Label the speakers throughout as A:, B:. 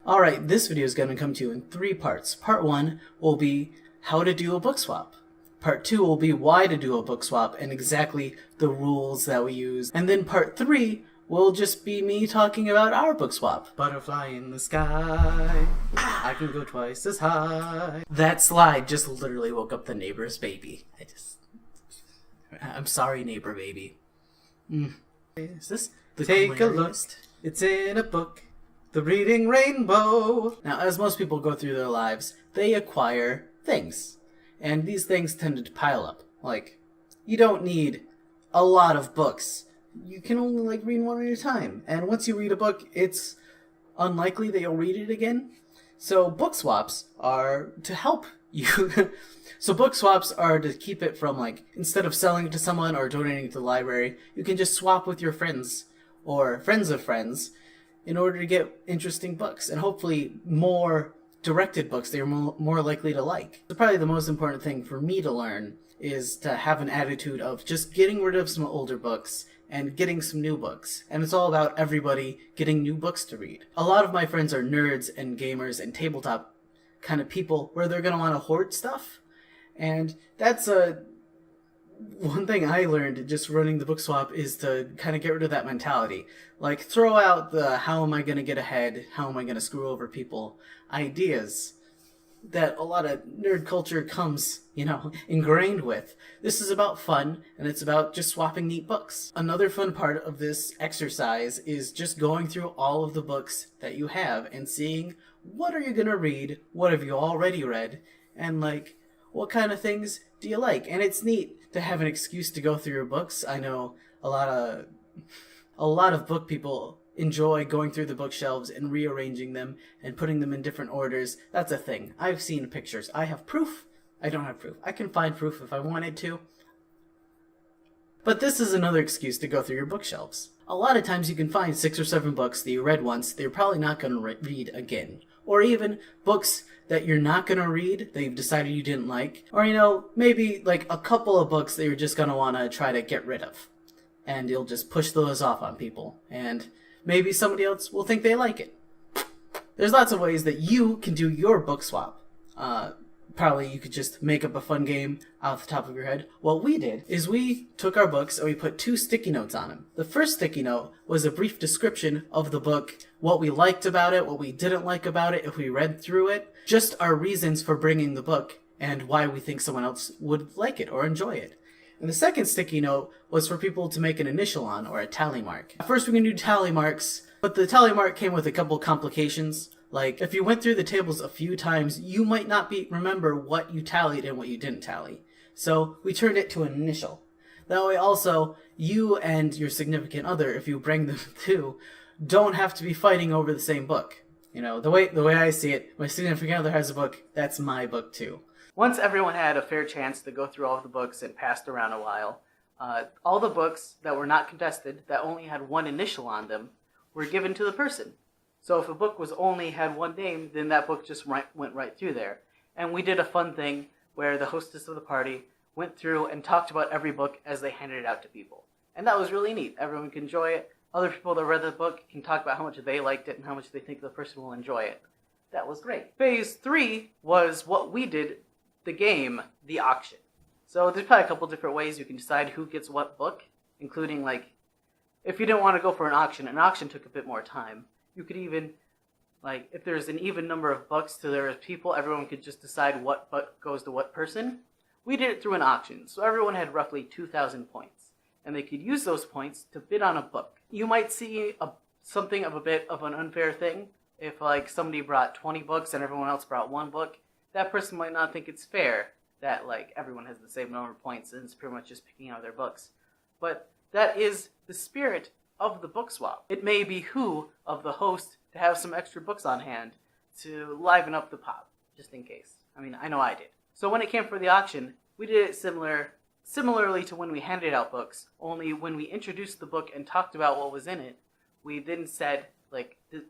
A: Alright, this video is going to come to you in 3 parts. Part 1 will be how to do a book swap. Part 2 will be why to do a book swap and exactly the rules that we use. And then part 3 will just be me talking about our book swap. Butterfly in the sky, I can go twice as high. That slide just literally woke up the neighbor's baby. I'm sorry, neighbor baby. Is this the
B: Take a look, it's in a book. The Reading Rainbow.
A: Now, as most people go through their lives, they acquire things. And these things tend to pile up. Like, you don't need a lot of books. You can only, read one at a time. And once you read a book, it's unlikely that you'll read it again. So book swaps are to help you. So book swaps are to keep it from, instead of selling it to someone or donating it to the library, you can just swap with your friends or friends of friends in order to get interesting books, and hopefully more directed books that you're more likely to like. So probably the most important thing for me to learn is to have an attitude of just getting rid of some older books and getting some new books. And it's all about everybody getting new books to read. A lot of my friends are nerds and gamers and tabletop kind of people where they're going to want to hoard stuff. And that's one thing I learned just running the book swap is to kind of get rid of that mentality. Throw out the how am I going to get ahead, how am I going to screw over people ideas that a lot of nerd culture comes, ingrained with. This is about fun, and it's about just swapping neat books. Another fun part of this exercise is just going through all of the books that you have and seeing what are you going to read, what have you already read, and what kind of things do you like? And it's neat to have an excuse to go through your books. I know a lot of book people enjoy going through the bookshelves and rearranging them and putting them in different orders. That's a thing. I've seen pictures. I have proof. I don't have proof. I can find proof if I wanted to. But this is another excuse to go through your bookshelves. A lot of times you can find 6 or 7 books that you read once that you're probably not going to read again. Or even books that you're not going to read that you've decided you didn't like. Or, maybe a couple of books that you're just going to want to try to get rid of. And you'll just push those off on people. And maybe somebody else will think they like it. There's lots of ways that you can do your book swap. Probably you could just make up a fun game off the top of your head. What we did is we took our books and we put 2 sticky notes on them. The first sticky note was a brief description of the book, what we liked about it, what we didn't like about it, if we read through it, just our reasons for bringing the book and why we think someone else would like it or enjoy it. And the second sticky note was for people to make an initial on, or a tally mark. First we're going to do tally marks, but the tally mark came with a couple complications. If you went through the tables a few times, you might not remember what you tallied and what you didn't tally. So we turned it to an initial. That way also, you and your significant other, if you bring them too, don't have to be fighting over the same book. The way I see it, my significant other has a book, that's my book too. Once everyone had a fair chance to go through all of the books and passed around a while, all the books that were not contested, that only had one initial on them, were given to the person. So if a book only had one name, then that book just went right through there. And we did a fun thing where the hostess of the party went through and talked about every book as they handed it out to people. And that was really neat. Everyone could enjoy it. Other people that read the book can talk about how much they liked it and how much they think the person will enjoy it. That was great. Phase 3 was what we did, the game, the auction. So there's probably a couple different ways you can decide who gets what book, including if you didn't want to go for an auction took a bit more time. You could even, if there's an even number of books to there as people, everyone could just decide what book goes to what person. We did it through an auction, so everyone had roughly 2,000 points, and they could use those points to bid on a book. You might see something of a bit of an unfair thing. If somebody brought 20 books and everyone else brought 1 book, that person might not think it's fair that everyone has the same number of points and it's pretty much just picking out their books. But that is the spirit of the book swap. It may behoove of the host to have some extra books on hand to liven up the pot, just in case. I know I did. So when it came for the auction, we did it similarly to when we handed out books, only when we introduced the book and talked about what was in it, we then said,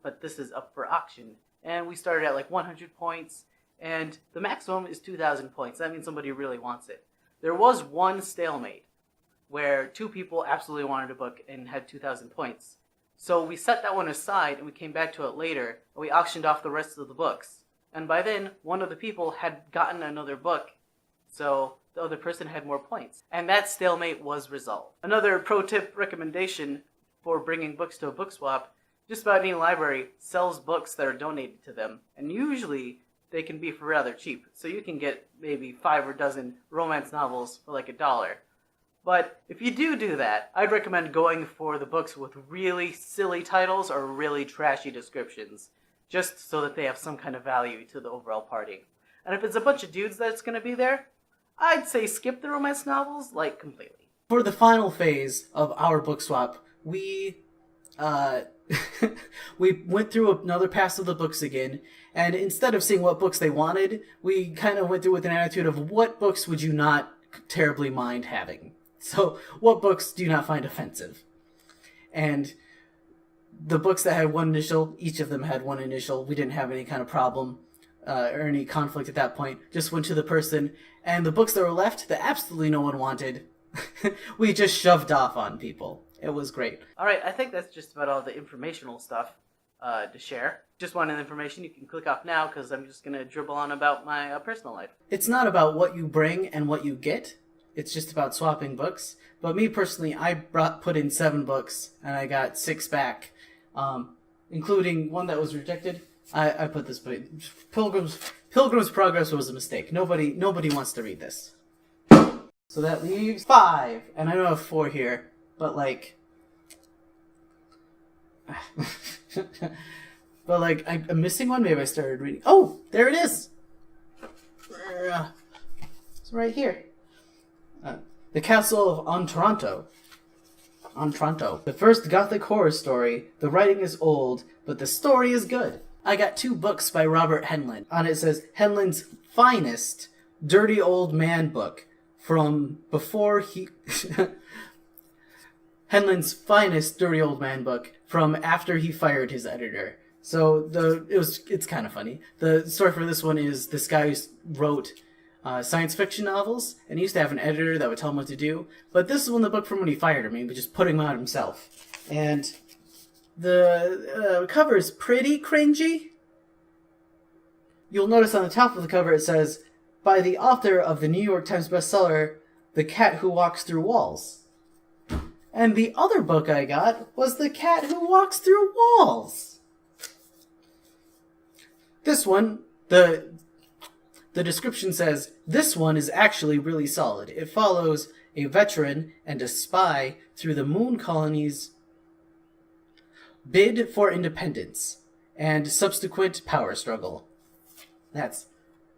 A: but this is up for auction. And we started at 100 points, and the maximum is 2,000 points. That means somebody really wants it. There was one stalemate where 2 people absolutely wanted a book and had 2,000 points. So we set that one aside and we came back to it later, and we auctioned off the rest of the books. And by then, one of the people had gotten another book, so the other person had more points. And that stalemate was resolved. Another pro tip recommendation for bringing books to a book swap: just about any library sells books that are donated to them, and usually they can be for rather cheap. So you can get maybe 5 or dozen romance novels for like $1. But if you do that, I'd recommend going for the books with really silly titles or really trashy descriptions, just so that they have some kind of value to the overall party. And if it's a bunch of dudes that's going to be there, I'd say skip the romance novels, like, completely. For the final phase of our book swap, we went through another pass of the books again, and instead of seeing what books they wanted, we kind of went through with an attitude of what books would you not terribly mind having. So, what books do you not find offensive? And the books that had one initial, each of them had one initial. We didn't have any kind of problem or any conflict at that point. Just went to the person, and the books that were left that absolutely no one wanted, we just shoved off on people. It was great. Alright, I think that's just about all the informational stuff to share. Just wanted information, you can click off now, because I'm just going to dribble on about my personal life. It's not about what you bring and what you get. It's just about swapping books. But me personally, I put in 7 books, and I got 6 back, including one that was rejected. I put this book. Pilgrim's Progress was a mistake. Nobody wants to read this. So that leaves 5, and I don't have 4 here, but like, I'm missing one. Maybe I started reading. Oh, there it is. It's right here. The Castle of Otranto. The first Gothic horror story. The writing is old, but the story is good. I got 2 books by Robert Heinlein. On it says Heinlein's finest dirty old man book from before he... Heinlein's finest dirty old man book from after he fired his editor. So it's kind of funny. The story for this one is this guy wrote science fiction novels, and he used to have an editor that would tell him what to do. But this is one of the book from when he fired him. He was just putting him out himself. And the cover is pretty cringy. You'll notice on the top of the cover it says, by the author of the New York Times bestseller, The Cat Who Walks Through Walls. And the other book I got was The Cat Who Walks Through Walls. This one, the description says, this one is actually really solid. It follows a veteran and a spy through the moon colony's bid for independence and subsequent power struggle. That's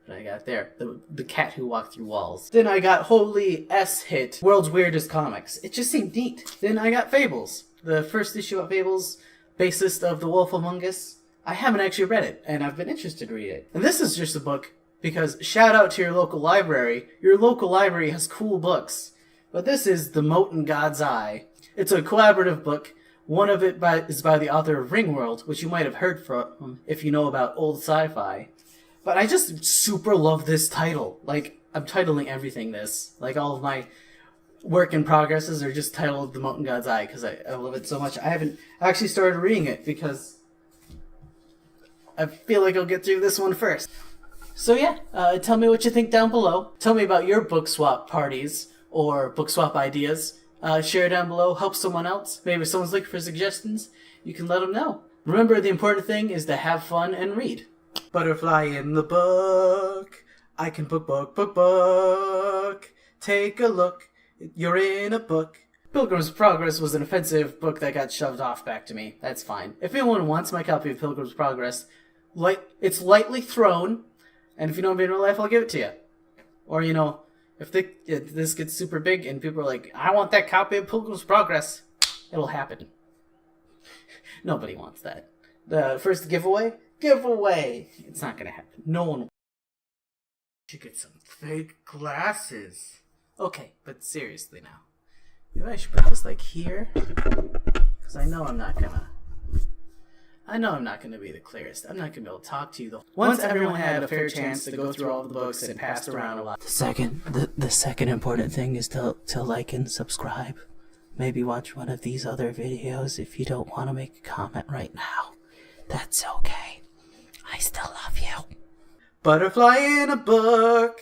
A: what I got there. The Cat Who Walked Through Walls. Then I got Holy S-Hit, World's Weirdest Comics. It just seemed neat. Then I got Fables. The first issue of Fables, bassist of The Wolf Among Us. I haven't actually read it, and I've been interested to read it. And this is just a book because shout out to your local library. Your local library has cool books. But this is The Mote in God's Eye. It's a collaborative book. One of it is by the author of Ringworld, which you might have heard from if you know about old sci-fi. But I just super love this title. Like, I'm titling everything this. Like, all of my work in progresses are just titled The Mote in God's Eye because I love it so much. I haven't actually started reading it because I feel like I'll get through this one first. So yeah, tell me what you think down below. Tell me about your book swap parties or book swap ideas. Share down below, help someone else. Maybe if someone's looking for suggestions, you can let them know. Remember, the important thing is to have fun and read. Butterfly in the book. I can book. Take a look. You're in a book. Pilgrim's Progress was an offensive book that got shoved off back to me. That's fine. If anyone wants my copy of Pilgrim's Progress, it's lightly thrown, and if you know me in real life, I'll give it to you. Or, you know, if this gets super big and people are like, I want that copy of Pilgrim's Progress, it'll happen. Nobody wants that. The first giveaway? It's not gonna happen. No one. Should get some fake glasses. Okay, but seriously now. Maybe I should put this like here. Because I know I'm not gonna be the clearest. I'm not gonna be able to talk to you. Once everyone had a fair chance to go through all the books and passed around a lot. The second important thing is to like and subscribe. maybe watch one of these other videos if you don't want to make a comment right now. That's okay. I still love you.
B: Butterfly in a book.